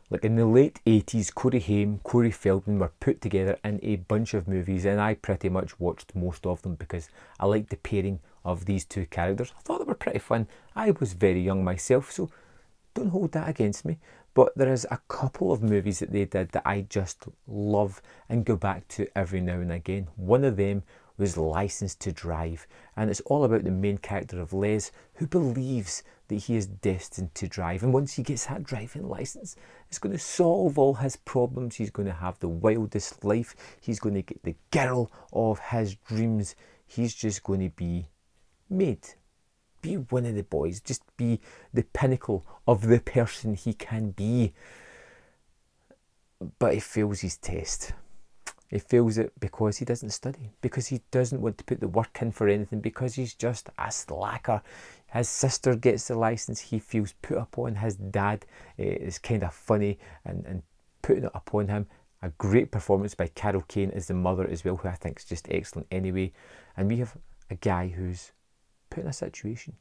Like in the late 80s, Corey Haim, Corey Feldman were put together in a bunch of movies, and I pretty much watched most of them because I liked the pairing of these two characters. I thought they were pretty fun. I was very young myself, so don't hold that against me. But there is a couple of movies that they did that I just love and go back to every now and again. One of them was License to Drive, and it's all about the main character of Les, who believes that he is destined to drive, and once he gets that driving license, it's going to solve all his problems. He's going to have the wildest life, he's going to get the girl of his dreams, he's just going to be one of the boys, just be the pinnacle of the person he can be. But he fails his test. He fails it because he doesn't study, because he doesn't want to put the work in for anything, because he's just a slacker. His sister gets the license, he feels put upon. His dad is kind of funny and putting it upon him. A great performance by Carol Kane as the mother as well, who I think is just excellent anyway. And we have a guy who's put in a situation.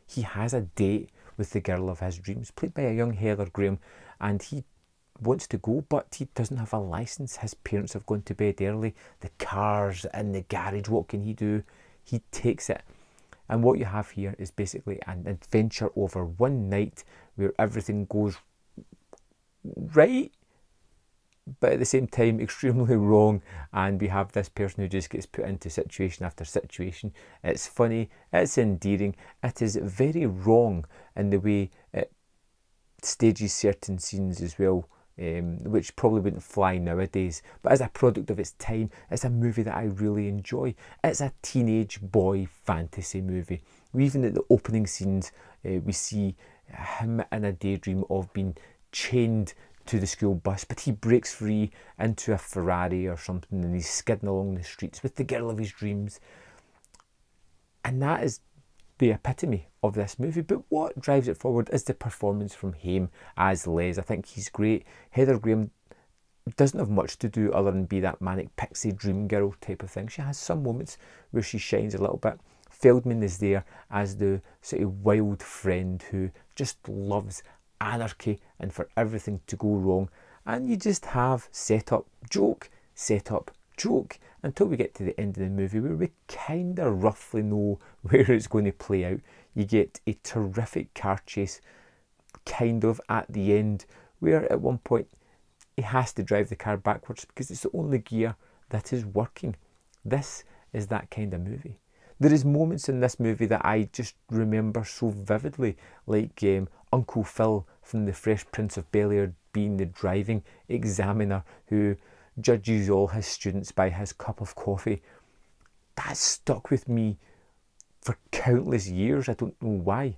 He has a date with the girl of his dreams, played by a young Heather Graham, and he wants to go, but he doesn't have a license. His parents have gone to bed early. The car's in the garage. What can he do? He takes it. And what you have here is basically an adventure over one night where everything goes right, but at the same time extremely wrong, and we have this person who just gets put into situation after situation. It's funny, it's endearing, it is very wrong in the way it stages certain scenes as well, which probably wouldn't fly nowadays, but as a product of its time, it's a movie that I really enjoy. It's a teenage boy fantasy movie. Even at the opening scenes, we see him in a daydream of being chained to the school bus, but he breaks free into a Ferrari or something, and he's skidding along the streets with the girl of his dreams. And that is the epitome of this movie. But what drives it forward is the performance from Haim as Les. I think he's great. Heather Graham doesn't have much to do other than be that manic pixie dream girl type of thing. She has some moments where she shines a little bit. Feldman is there as the sort of wild friend who just loves anarchy and for everything to go wrong. And you just have set up, joke, until we get to the end of the movie where we kind of roughly know where it's going to play out. You get a terrific car chase kind of at the end, where at one point he has to drive the car backwards because it's the only gear that is working. This is that kind of movie. There is moments in this movie that I just remember so vividly, like Uncle Phil from The Fresh Prince of Bel-Air being the driving examiner who judges all his students by his cup of coffee. That stuck with me for countless years. I don't know why.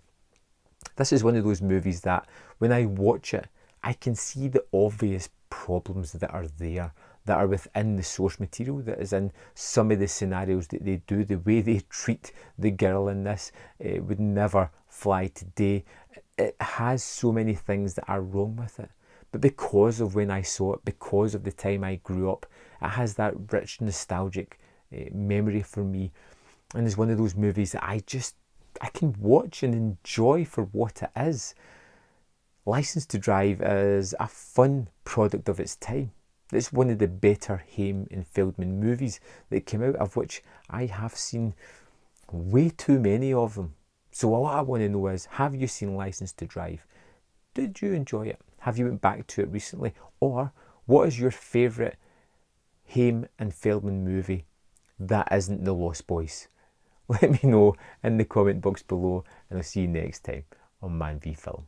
This is one of those movies that when I watch it, I can see the obvious problems that are there, that are within the source material, that is in some of the scenarios that they do. The way they treat the girl in this would never fly today. It has so many things that are wrong with it. But because of when I saw it, because of the time I grew up, it has that rich nostalgic memory for me. And it's one of those movies that I can watch and enjoy for what it is. License to Drive is a fun product of its time. It's one of the better Haim and Feldman movies that came out, of which I have seen way too many of them. So what I want to know is, have you seen License to Drive? Did you enjoy it? Have you went back to it recently? Or what is your favourite Haim and Feldman movie that isn't The Lost Boys? Let me know in the comment box below, and I'll see you next time on Man v Film.